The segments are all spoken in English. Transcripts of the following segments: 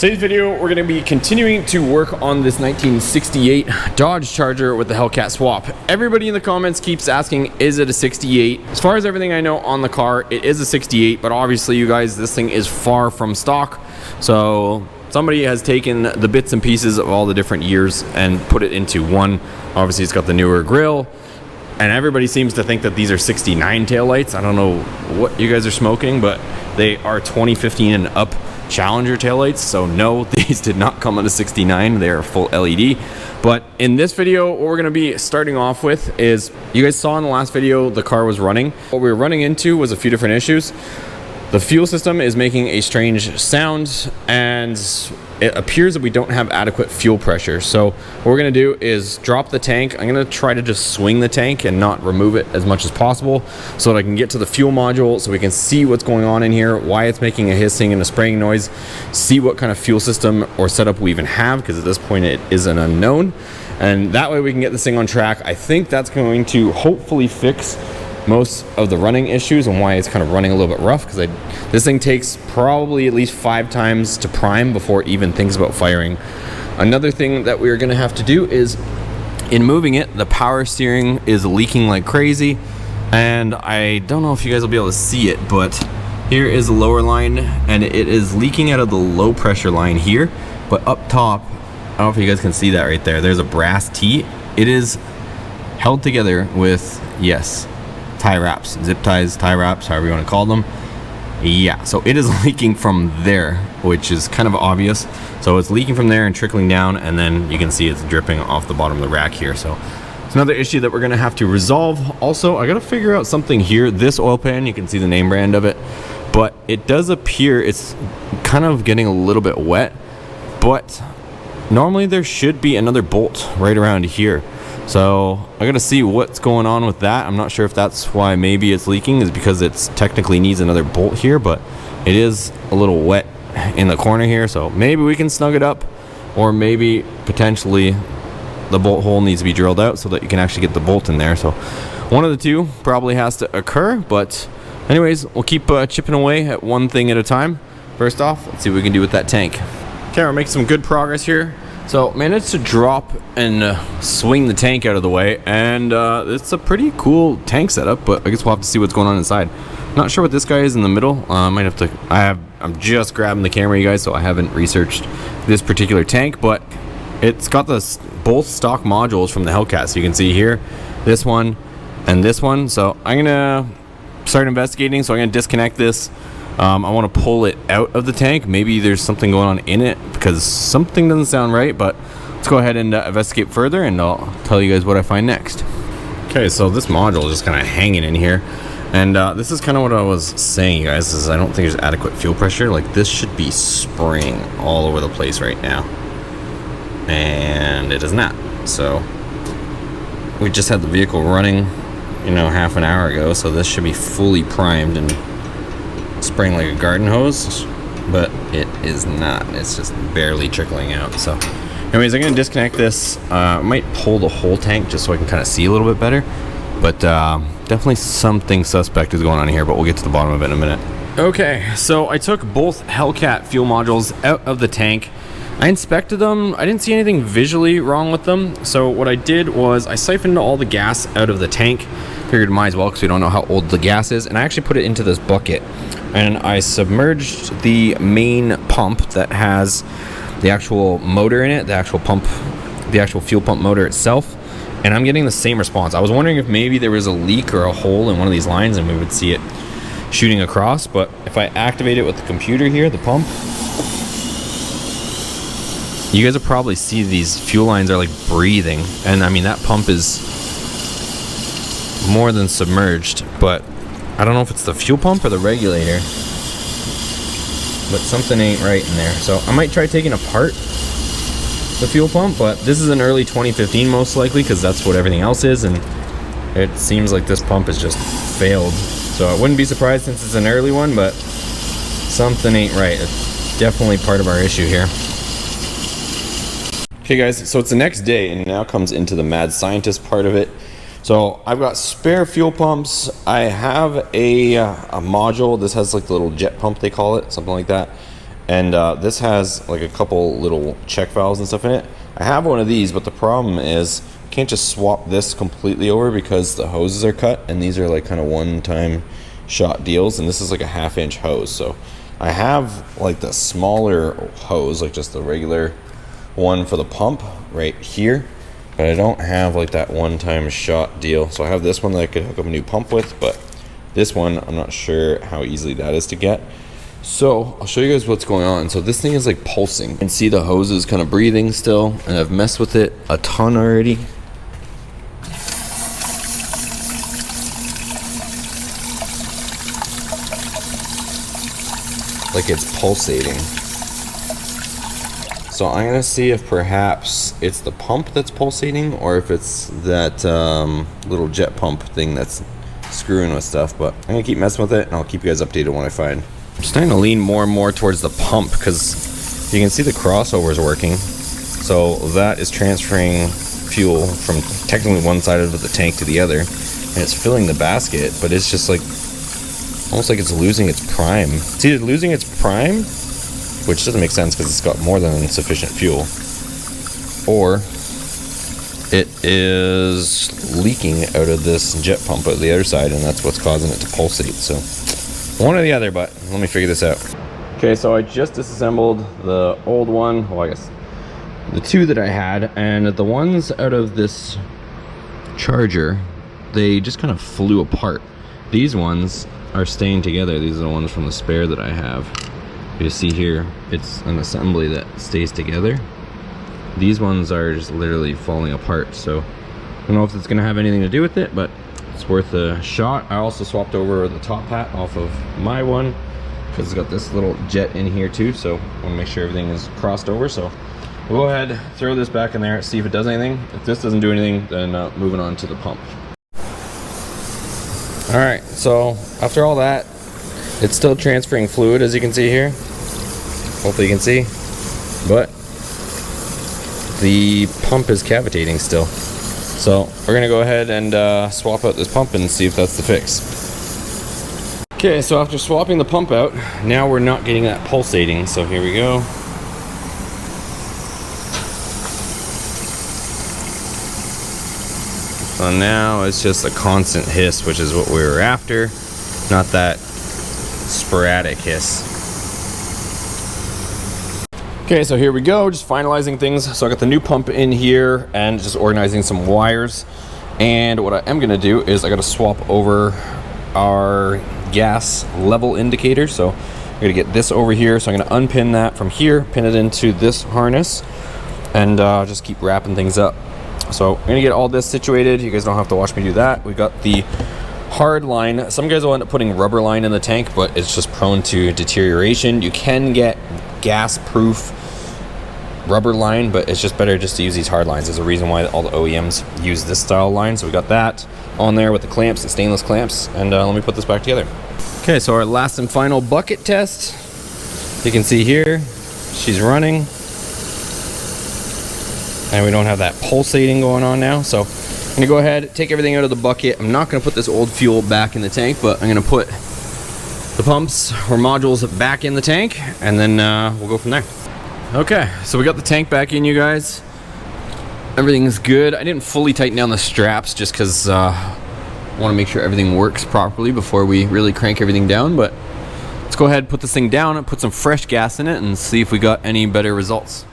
Today's video, we're going to be continuing to work on this 1968 Dodge Charger with the Hellcat Swap. Everybody in the comments keeps asking, is it a 68? As far as everything I know on the car, it is a 68, but obviously you guys, this thing is far from stock. So somebody has taken the bits and pieces of all the different years and put it into one. Obviously it's got the newer grille, and everybody seems to think that these are 69 taillights. I don't know what you guys are smoking, but they are 2015 and up Challenger taillights. So no, these did not come on a 69. They are full LED. But in this video, what we're going to be starting off with is, you guys saw in the last video the car was running. What we were running into was a few different issues. The fuel system is making a strange sound, and it appears that we don't have adequate fuel pressure. So what we're going to do is drop the tank. I'm going to try to just swing the tank and not remove it as much as possible so that I can get to the fuel module so we can see what's going on in here, why it's making a hissing and a spraying noise, see what kind of fuel system or setup we even have, because at this point it is an unknown. And that way we can get this thing on track. I think that's going to hopefully fix most of the running issues and why it's kind of running a little bit rough, because this thing takes probably at least 5 times to prime before it even thinks about firing. Another thing that we're going to have to do is, in moving it, the power steering is leaking like crazy, and I don't know if you guys will be able to see it, but here is the lower line and it is leaking out of the low pressure line here. But up top, I don't know if you guys can see that right there, there's a brass T. It is held together with, yes, tie wraps, zip ties, tie wraps, however you want to call them. Yeah, so it is leaking from there, which is kind of obvious. So it's leaking from there and trickling down, and then you can see it's dripping off the bottom of the rack here. So it's another issue that we're going to have to resolve. Also, I got to figure out something here. This oil pan, you can see the name brand of it, but it does appear it's kind of getting a little bit wet, but normally there should be another bolt right around here. So I gotta see what's going on with that. I'm not sure if that's why maybe it's leaking, is because it's technically needs another bolt here, but it is a little wet in the corner here. So maybe we can snug it up, or maybe potentially the bolt hole needs to be drilled out so that you can actually get the bolt in there. So one of the two probably has to occur, but anyways, we'll keep chipping away at one thing at a time. First off, let's see what we can do with that tank. Okay, we're making some good progress here. So managed to drop and swing the tank out of the way, and it's a pretty cool tank setup, but I guess we'll have to see what's going on inside. Not sure what this guy is in the middle. Might have to, I'm just grabbing the camera, you guys, so I haven't researched this particular tank, but it's got both stock modules from the Hellcat. So you can see here, this one and this one. So I'm gonna start investigating. So I'm gonna disconnect this. I want to pull it out of the tank. Maybe there's something going on in it, because something doesn't sound right, but let's go ahead and investigate further, and I'll tell you guys what I find next. Okay, so this module is just kind of hanging in here, and this is kind of what I was saying, you guys, is I don't think there's adequate fuel pressure. Like, this should be spraying all over the place right now, and it is not. So we just had the vehicle running, you know, half an hour ago, so this should be fully primed and spraying like a garden hose, but it is not. It's just barely trickling out. So anyways, I'm gonna disconnect this. I might pull the whole tank just so I can kind of see a little bit better, but definitely something suspect is going on here, but we'll get to the bottom of it in a minute. Okay, so I took both Hellcat fuel modules out of the tank. I inspected them. I didn't see anything visually wrong with them. So what I did was I siphoned all the gas out of the tank. Figured might as well, because we don't know how old the gas is, and I actually put it into this bucket, and I submerged the main pump that has the actual motor in it, the actual pump, the actual fuel pump motor itself, and I'm getting the same response. I was wondering if maybe there was a leak or a hole in one of these lines and we would see it shooting across, but if I activate it with the computer here, the pump, you guys will probably see these fuel lines are like breathing, and I mean that pump is more than submerged, but I don't know if it's the fuel pump or the regulator, but something ain't right in there. So I might try taking apart the fuel pump, but this is an early 2015 most likely, because that's what everything else is, and it seems like this pump has just failed. So I wouldn't be surprised since it's an early one, but something ain't right. It's definitely part of our issue here. Okay guys, so it's the next day, and now comes into the mad scientist part of it. So I've got spare fuel pumps. I have a module. This has like the little jet pump, they call it, something like that. And this has like a couple little check valves and stuff in it. I have one of these, but the problem is I can't just swap this completely over because the hoses are cut, and these are like kind of one-time shot deals, and this is like a 1/2 inch hose. So I have like the smaller hose, like just the regular one for the pump right here, but I don't have like that one-time shot deal. So I have this one that I could hook up a new pump with, but this one I'm not sure how easily that is to get. So I'll show you guys what's going on. So this thing is like pulsing. You can see the hose is kind of breathing still, and I've messed with it a ton already. Like it's pulsating. So I'm gonna see if perhaps it's the pump that's pulsating, or if it's that little jet pump thing that's screwing with stuff. But I'm gonna keep messing with it, and I'll keep you guys updated when I find. I'm starting to lean more and more towards the pump because you can see the crossover is working. So that is transferring fuel from technically one side of the tank to the other, and it's filling the basket, but it's just like almost like it's losing its prime. It's either losing its prime, which doesn't make sense because it's got more than sufficient fuel, or it is leaking out of this jet pump at the other side, and that's what's causing it to pulsate. So one or the other, but let me figure this out. Okay, so I just disassembled the old one, well I guess the two that I had, and the ones out of this Charger, they just kind of flew apart. These ones are staying together. These are the ones from the spare that I have. You see here, it's an assembly that stays together. These ones are just literally falling apart, so I don't know if it's gonna have anything to do with it, but it's worth a shot. I also swapped over the top hat off of my one because it's got this little jet in here too, so I want to make sure everything is crossed over. So we'll go ahead, throw this back in there, see if it does anything. If this doesn't do anything, then moving on to the pump. All right, so after all that, it's still transferring fluid, as you can see here. Hopefully you can see, but the pump is cavitating still. So we're gonna go ahead and swap out this pump and see if that's the fix. Okay, so after swapping the pump out, now we're not getting that pulsating. So here we go. So now it's just a constant hiss, which is what we were after, not that sporadic hiss. Okay, so here we go, just finalizing things. So I got the new pump in here and just organizing some wires. And what I am gonna do is I gotta swap over our gas level indicator. So I'm gonna get this over here. So I'm gonna unpin that from here, pin it into this harness, and just keep wrapping things up. So I'm gonna get all this situated. You guys don't have to watch me do that. We got the hard line. Some guys will end up putting rubber line in the tank, but it's just prone to deterioration. You can get gas proof rubber line, but it's just better just to use these hard lines. There's a reason why all the OEMs use this style line. So we got that on there with the clamps, the stainless clamps, and let me put this back together. Okay, so our last and final bucket test. You can see here, she's running, and we don't have that pulsating going on now. So I'm gonna go ahead, take everything out of the bucket. I'm not gonna put this old fuel back in the tank, but I'm gonna put the pumps or modules back in the tank, and then we'll go from there. Okay, so we got the tank back in, you guys. Everything's good. I didn't fully tighten down the straps just because I want to make sure everything works properly before we really crank everything down. But let's go ahead, put this thing down, and put some fresh gas in it, and see if we got any better results.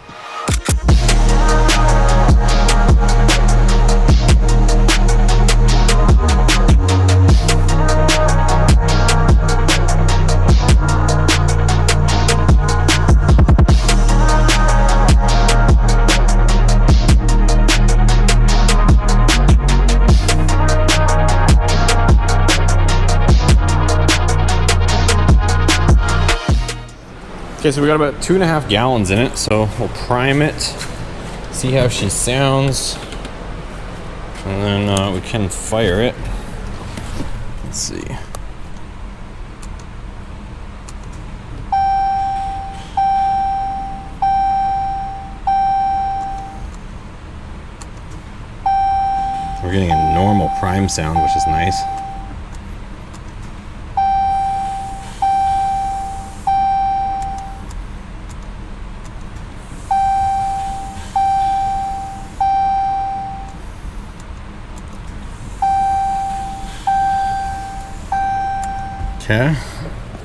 Okay, so we got about 2.5 gallons in it, so we'll prime it, see how she sounds, and then we can fire it. Let's see. We're getting a normal prime sound, which is nice. Okay,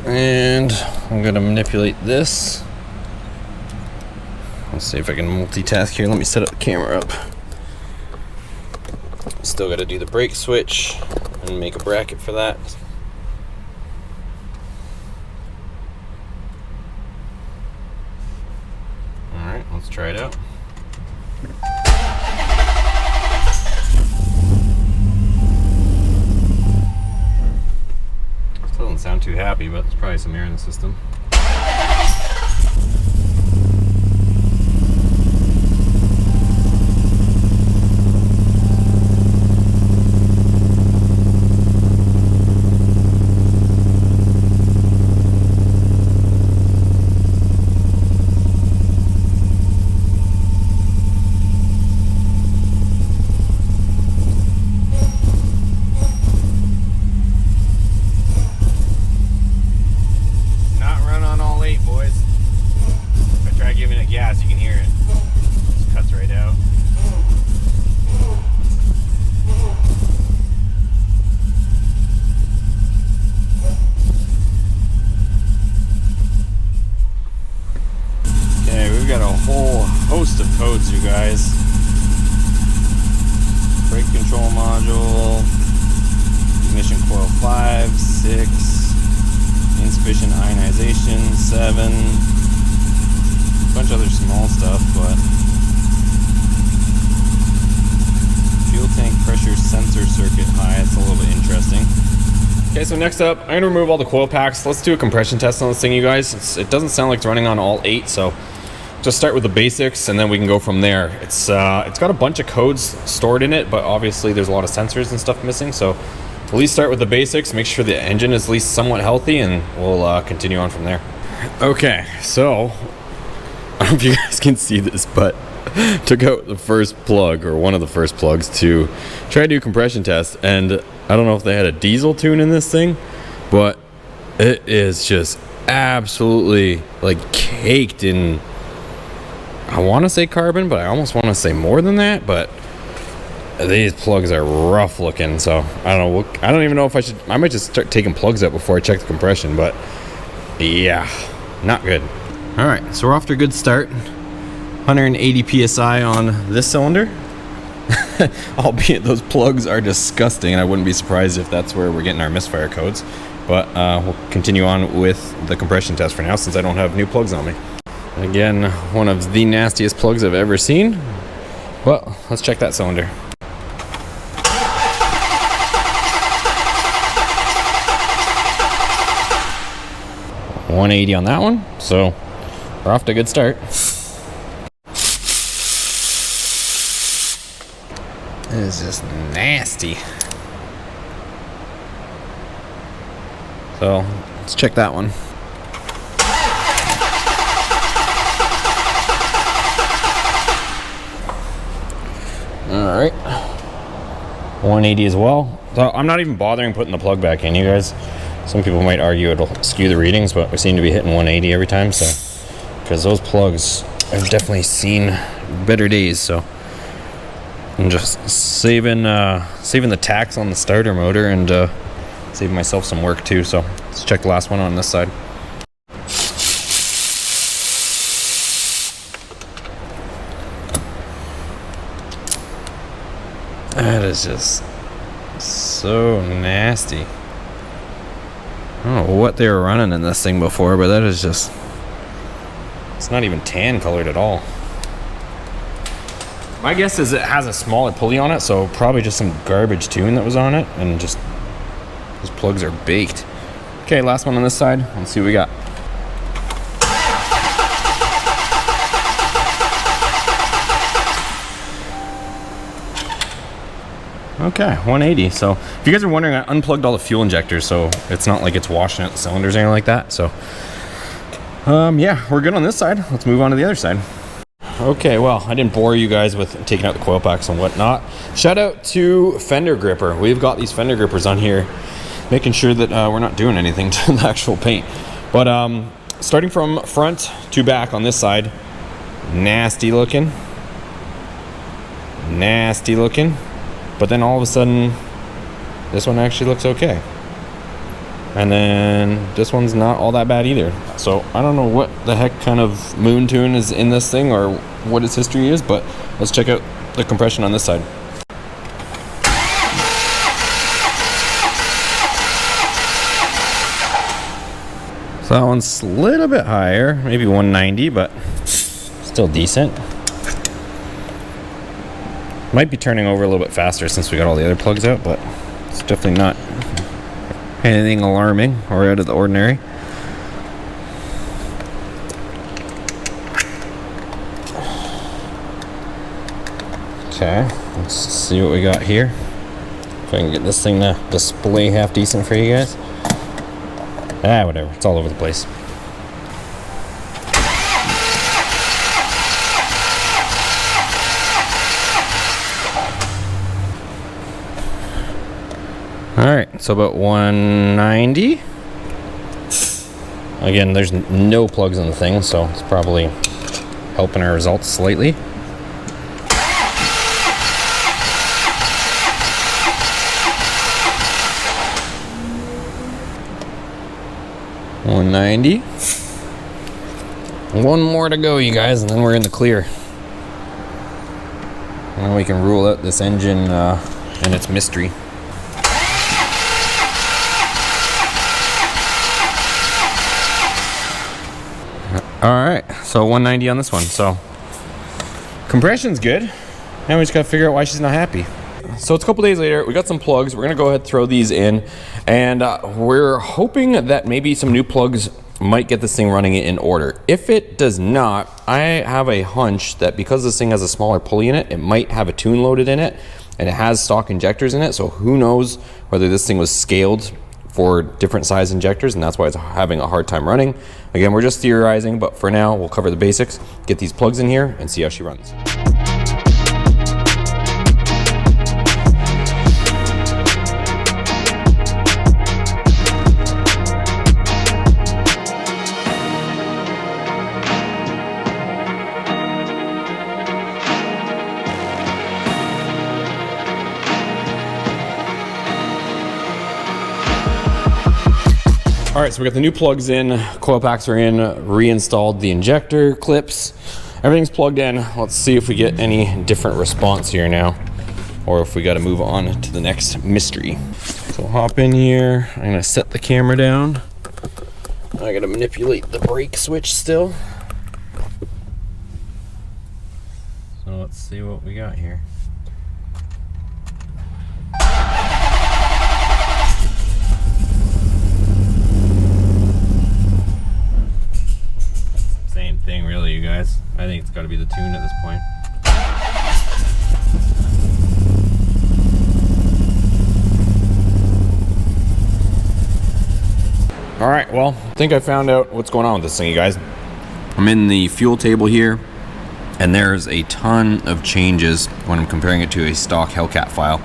and I'm gonna manipulate this. Let's see if I can multitask here. Let me set up the camera up. Still got to do the brake switch and make a bracket for that. All right, let's try it out. Still doesn't sound too happy, but there's probably some air in the system. Of codes, you guys. Brake control module, ignition coil 5, 6, insufficient ionization 7, a bunch of other small stuff, but fuel tank pressure sensor circuit high. It's a little bit interesting. Okay, so next up, I'm gonna remove all the coil packs. Let's do a compression test on this thing, you guys. It doesn't sound like it's running on all 8, so just start with the basics and then we can go from there. It's got a bunch of codes stored in it, but obviously there's a lot of sensors and stuff missing, so at least start with the basics, make sure the engine is at least somewhat healthy, and we'll continue on from there. Okay, so I don't know if you guys can see this, but took out the first plug, or one of the first plugs, to try to do a compression test, and I don't know if they had a diesel tune in this thing, but it is just absolutely like caked in, I want to say carbon, but I almost want to say more than that. But these plugs are rough looking, so I don't know. I don't even know if I might just start taking plugs out before I check the compression. But yeah, not good. All right, so we're off to a good start. 180 psi on this cylinder. Albeit those plugs are disgusting, and I wouldn't be surprised if that's where we're getting our misfire codes. But we'll continue on with the compression test for now, since I don't have new plugs on me. Again, one of the nastiest plugs I've ever seen. Well, let's check that cylinder. $180 on that one, so we're off to a good start. It is just nasty. So let's check that one. All right, 180 as well. So I'm not even bothering putting the plug back in, you guys. Some people might argue it'll skew the readings, but we seem to be hitting 180 every time. So, because those plugs, I've definitely seen better days. So I'm just saving the tax on the starter motor and saving myself some work too. So let's check the last one on this side. That is just so nasty. I don't know what they were running in this thing before, but that is just, it's not even tan colored at all. My guess is it has a smaller pulley on it, so probably just some garbage tune that was on it, and just those plugs are baked. Okay, last one on this side. Let's see what we got. Okay, 180. So if you guys are wondering, I unplugged all the fuel injectors, so it's not like it's washing out the cylinders or anything like that. So yeah, we're good on this side. Let's move on to the other side. Okay, well, I didn't bore you guys with taking out the coil packs and whatnot. Shout out to Fender Gripper. We've got these Fender Grippers on here, making sure that we're not doing anything to the actual paint. But starting from front to back on this side, nasty looking. Nasty looking. But then all of a sudden, this one actually looks okay. And then this one's not all that bad either. So I don't know what the heck kind of moon tune is in this thing or what its history is, but let's check out the compression on this side. So that one's a little bit higher, maybe 190, but still decent. Might be turning over a little bit faster since we got all the other plugs out, but it's definitely not anything alarming or out of the ordinary. Okay, let's see what we got here. If I can get this thing to display half decent for you guys. Whatever, it's all over the place. Alright, so about 190. Again, there's no plugs in the thing, so it's probably helping our results slightly. $190. One more to go, you guys, and then we're in the clear. And we can rule out this engine and its mystery. Alright, so 190 on this one. So compression's good. Now we just gotta figure out why she's not happy. So it's a couple days later, we got some plugs. We're gonna go ahead and throw these in, and we're hoping that maybe some new plugs might get this thing running in order. If it does not, I have a hunch that because this thing has a smaller pulley in it, it might have a tune loaded in it, and it has stock injectors in it, so who knows whether this thing was scaled for different size injectors, and that's why it's having a hard time running. Again, we're just theorizing, but for now, we'll cover the basics, get these plugs in here, and see how she runs. All right, so we got the new plugs in, coil packs are in, reinstalled the injector clips. Everything's plugged in. Let's see if we get any different response here now, or if we got to move on to the next mystery. So hop in here. I'm gonna set the camera down. I gotta manipulate the brake switch still. So let's see what we got here. Thing really, you guys. I think it's got to be the tune at this point. All right, well, I think I found out what's going on with this thing, you guys. I'm in the fuel table here, and there's a ton of changes when I'm comparing it to a stock Hellcat file.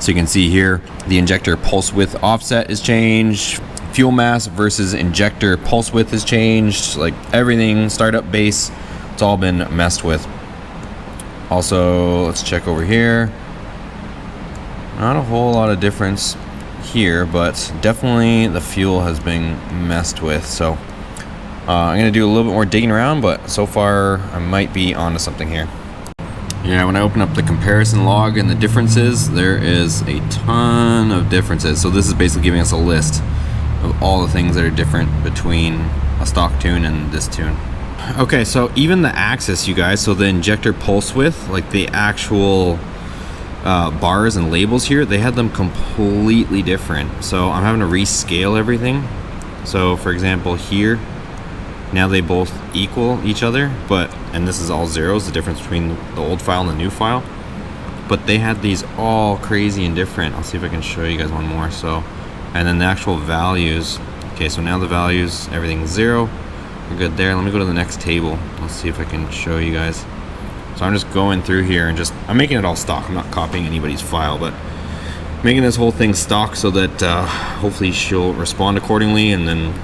So you can see here, the injector pulse width offset is changed. Fuel mass versus injector pulse width has changed. Like everything, startup base, it's all been messed with. Also, let's check over here. Not a whole lot of difference here, but definitely the fuel has been messed with. So I'm gonna do a little bit more digging around, but so far I might be onto something here. Yeah, when I open up the comparison log and the differences, there is a ton of differences. So this is basically giving us a list of all the things that are different between a stock tune and this tune. Okay, so even the axis, you guys, so the injector pulse width, like the actual bars and labels here, they had them completely different. So I'm having to rescale everything. So for example here, now they both equal each other, and this is all zeros, the difference between the old file and the new file. But they had these all crazy and different. I'll see if I can show you guys one more. So, and then the actual values. Okay, so now the values, everything's 0. We're good there. Let me go to the next table. Let's see if I can show you guys. So I'm just going through here and I'm making it all stock. I'm not copying anybody's file, but making this whole thing stock so that hopefully she'll respond accordingly, and then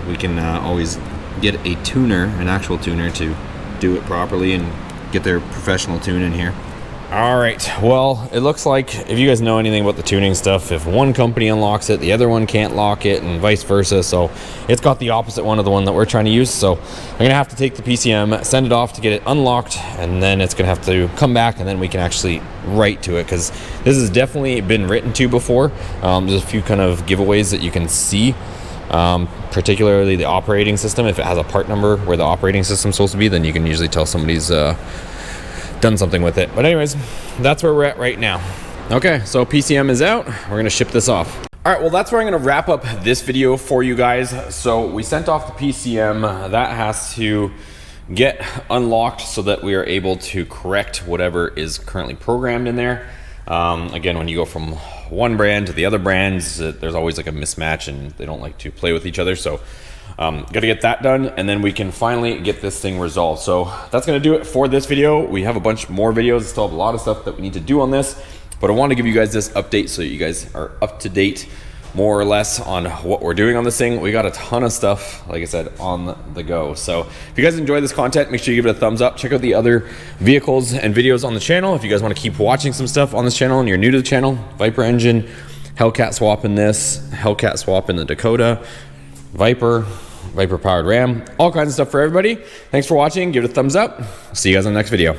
we can always get a tuner, an actual tuner, to do it properly and get their professional tune in here. All right, well, it looks like if you guys know anything about the tuning stuff, if one company unlocks it, the other one can't lock it, and vice versa. So it's got the opposite one of the one that we're trying to use. So I'm gonna have to take the PCM, send it off to get it unlocked, and then it's gonna have to come back, and then we can actually write to it, because this has definitely been written to before. There's a few kind of giveaways that you can see. Particularly the operating system. If it has a part number where the operating system's supposed to be, then you can usually tell somebody's done something with it. But anyways, that's where we're at right now. Okay, so PCM is out. We're gonna ship this off. All right, well, that's where I'm gonna wrap up this video for you guys. So we sent off the PCM. That has to get unlocked so that we are able to correct whatever is currently programmed in there. Again, when you go from one brand to the other brands, there's always like a mismatch, and they don't like to play with each other. So got to get that done, and then we can finally get this thing resolved. So that's going to do it for this video. We have a bunch more videos. Still have a lot of stuff that we need to do on this, but I want to give you guys this update so you guys are up to date more or less on what we're doing on this thing. We got a ton of stuff, like I said, on the go. So if you guys enjoy this content, make sure you give it a thumbs up. Check out the other vehicles and videos on the channel. If you guys want to keep watching some stuff on this channel and you're new to the channel, Viper engine, Hellcat swap in this, Hellcat swap in the Dakota, Viper powered Ram, all kinds of stuff for everybody. Thanks for watching. Give it a thumbs up. See you guys on the next video.